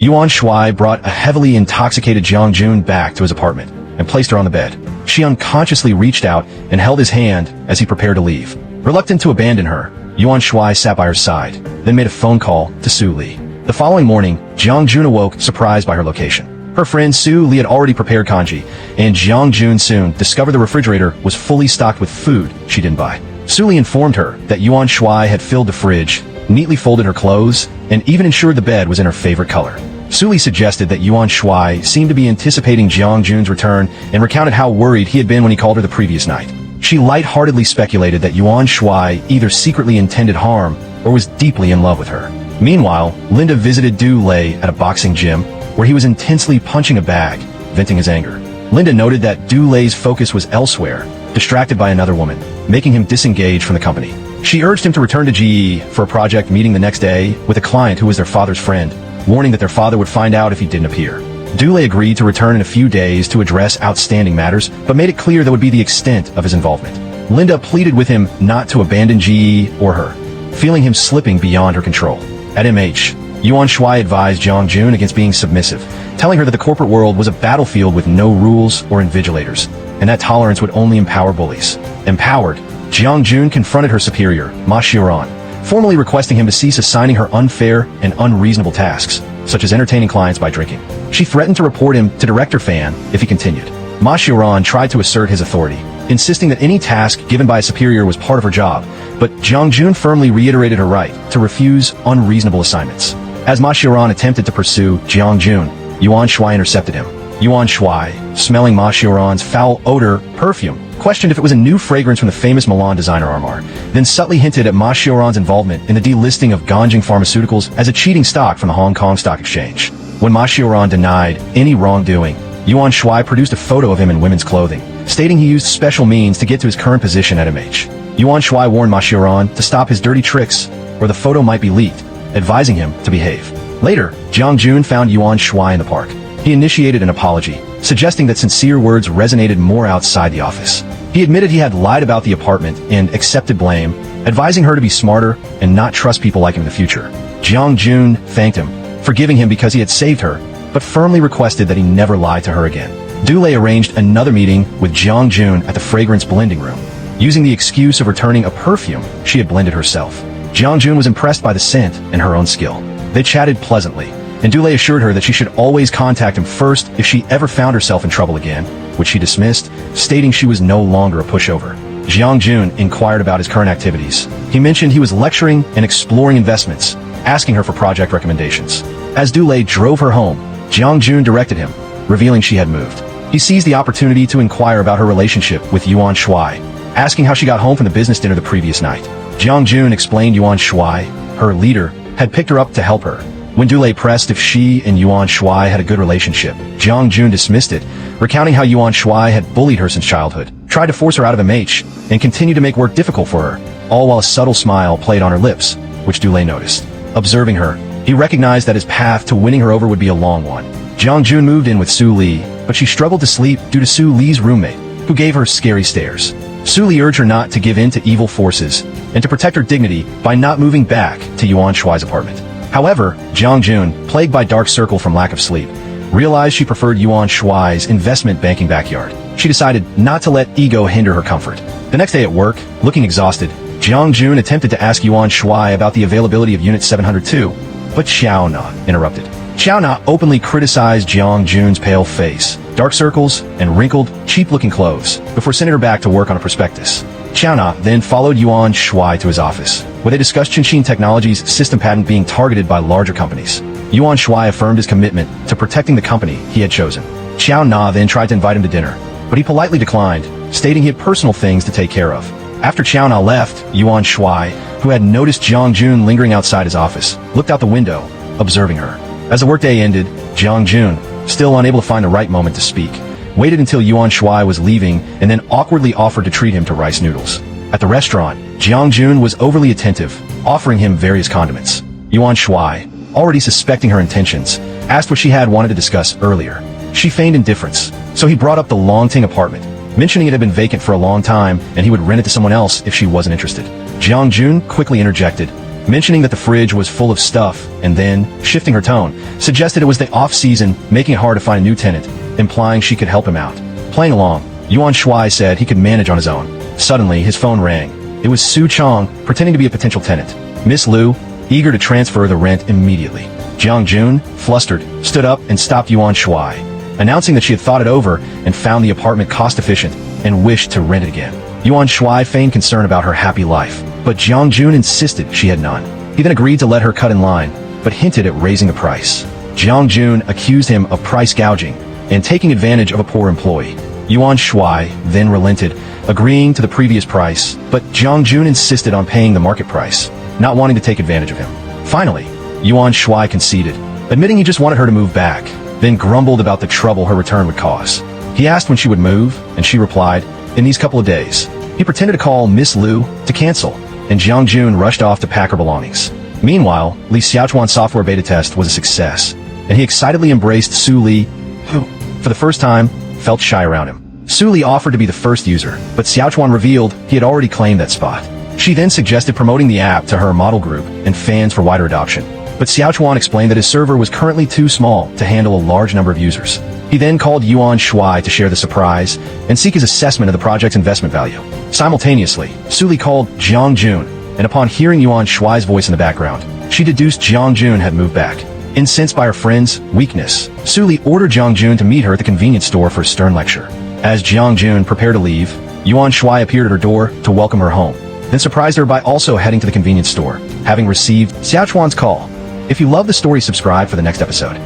Yuan Shui brought a heavily intoxicated Jiang Jun back to his apartment and placed her on the bed. She unconsciously reached out and held his hand as he prepared to leave. Reluctant to abandon her, Yuan Shui sat by her side, then made a phone call to Su Li. The following morning, Jiang Jun awoke surprised by her location. Her friend Su Li had already prepared kanji, and Jiang Jun soon discovered the refrigerator was fully stocked with food she didn't buy. Su Li informed her that Yuan Shui had filled the fridge, neatly folded her clothes, and even ensured the bed was in her favorite color. Su Li suggested that Yuan Shui seemed to be anticipating Jiang Jun's return and recounted how worried he had been when he called her the previous night. She lightheartedly speculated that Yuan Shui either secretly intended harm or was deeply in love with her. Meanwhile, Linda visited Du Lei at a boxing gym where he was intensely punching a bag, venting his anger. Linda noted that Du Lei's focus was elsewhere, distracted by another woman, making him disengage from the company. She urged him to return to GE for a project meeting the next day with a client who was their father's friend, warning that their father would find out if he didn't appear. Du Lei agreed to return in a few days to address outstanding matters, but made it clear that would be the extent of his involvement. Linda pleaded with him not to abandon GE or her, feeling him slipping beyond her control. At MH, Yuan Shui advised Jiang Jun against being submissive, telling her that the corporate world was a battlefield with no rules or invigilators, and that tolerance would only empower bullies. Empowered, Jiang Jun confronted her superior, Ma Xiuran, formally requesting him to cease assigning her unfair and unreasonable tasks, such as entertaining clients by drinking. She threatened to report him to Director Fan if he continued. Ma Xiuran tried to assert his authority, insisting that any task given by a superior was part of her job, but Jiang Jun firmly reiterated her right to refuse unreasonable assignments. As Ma Xiuran attempted to pursue Jiang Jun, Yuan Shui intercepted him. Yuan Shui, smelling Ma Xiuran's foul odor perfume, questioned if it was a new fragrance from the famous Milan designer Armar, then subtly hinted at Ma Xiuran's involvement in the delisting of Ganjing Pharmaceuticals as a cheating stock from the Hong Kong Stock Exchange. When Ma Xiuran denied any wrongdoing, Yuan Shui produced a photo of him in women's clothing, stating he used special means to get to his current position at MH. Yuan Shui warned Ma Xiuran to stop his dirty tricks, or the photo might be leaked, advising him to behave. Later, Jiang Jun found Yuan Shui in the park. He initiated an apology, suggesting that sincere words resonated more outside the office. He admitted he had lied about the apartment and accepted blame, advising her to be smarter and not trust people like him in the future. Jiang Jun thanked him, forgiving him because he had saved her, but firmly requested that he never lie to her again. Du Lei arranged another meeting with Jiang Jun at the fragrance blending room. Using the excuse of returning a perfume she had blended herself, Jiang Jun was impressed by the scent and her own skill. They chatted pleasantly, and Du Lei assured her that she should always contact him first if she ever found herself in trouble again, which she dismissed, stating she was no longer a pushover. Jiang Jun inquired about his current activities. He mentioned he was lecturing and exploring investments, asking her for project recommendations. As Du Lei drove her home, Jiang Jun directed him, revealing she had moved. He seized the opportunity to inquire about her relationship with Yuan Shui, asking how she got home from the business dinner the previous night. Jiang Jun explained Yuan Shui, her leader, had picked her up to help her. When Du Lei pressed if she and Yuan Shui had a good relationship, Jiang Jun dismissed it, recounting how Yuan Shui had bullied her since childhood, tried to force her out of MH, and continued to make work difficult for her, all while a subtle smile played on her lips, which Du Lei noticed. Observing her, he recognized that his path to winning her over would be a long one. Jiang Jun moved in with Su Li, but she struggled to sleep due to Su Li's roommate, who gave her scary stares. Su Li urged her not to give in to evil forces and to protect her dignity by not moving back to Yuan Shui's apartment. However, Jiang Jun, plagued by dark circle from lack of sleep, realized she preferred Yuan Shui's investment banking backyard. She decided not to let ego hinder her comfort. The next day at work, looking exhausted, Jiang Jun attempted to ask Yuan Shui about the availability of Unit 702, but Xiao Na interrupted. Xiao Na openly criticized Jiang Jun's pale face, dark circles, and wrinkled, cheap-looking clothes, before sending her back to work on a prospectus. Xiao Na then followed Yuan Shui to his office, where they discussed Qianxin Technology's system patent being targeted by larger companies. Yuan Shui affirmed his commitment to protecting the company he had chosen. Xiao Na then tried to invite him to dinner, but he politely declined, stating he had personal things to take care of. After Xiao Na left, Yuan Shui, who had noticed Jiang Jun lingering outside his office, looked out the window, observing her. As the workday ended, Jiang Jun, still unable to find the right moment to speak, waited until Yuan Shui was leaving and then awkwardly offered to treat him to rice noodles. At the restaurant, Jiang Jun was overly attentive, offering him various condiments. Yuan Shui, already suspecting her intentions, asked what she had wanted to discuss earlier. She feigned indifference, so he brought up the Longting apartment, mentioning it had been vacant for a long time and he would rent it to someone else if she wasn't interested. Jiang Jun quickly interjected, mentioning that the fridge was full of stuff, and then, shifting her tone, suggested it was the off-season, making it hard to find a new tenant, implying she could help him out. Playing along, Yuan Shuai said he could manage on his own. Suddenly, his phone rang. It was Su Chong, pretending to be a potential tenant. Miss Liu, eager to transfer the rent immediately. Jiang Jun, flustered, stood up and stopped Yuan Shuai, announcing that she had thought it over and found the apartment cost-efficient and wished to rent it again. Yuan Shuai feigned concern about her happy life, but Jiang Jun insisted she had none. He then agreed to let her cut in line, but hinted at raising the price. Jiang Jun accused him of price gouging and taking advantage of a poor employee. Yuan Shuai then relented, agreeing to the previous price, but Jiang Jun insisted on paying the market price, not wanting to take advantage of him. Finally, Yuan Shuai conceded, admitting he just wanted her to move back, then grumbled about the trouble her return would cause. He asked when she would move, and she replied, in these couple of days. He pretended to call Miss Liu to cancel, and Jiang Jun rushed off to pack her belongings. Meanwhile, Li Xiaochuan's software beta test was a success, and he excitedly embraced Su Li, who, for the first time, felt shy around him. Su Li offered to be the first user, but Xiaochuan revealed he had already claimed that spot. She then suggested promoting the app to her model group and fans for wider adoption. But Xiaochuan explained that his server was currently too small to handle a large number of users. He then called Yuan Shuai to share the surprise and seek his assessment of the project's investment value. Simultaneously, Su Li called Jiang Jun, and upon hearing Yuan Shuai's voice in the background, she deduced Jiang Jun had moved back. Incensed by her friend's weakness, Su Li ordered Jiang Jun to meet her at the convenience store for a stern lecture. As Jiang Jun prepared to leave, Yuan Shuai appeared at her door to welcome her home, then surprised her by also heading to the convenience store, having received Xiaochuan's call. If you love the story, subscribe for the next episode.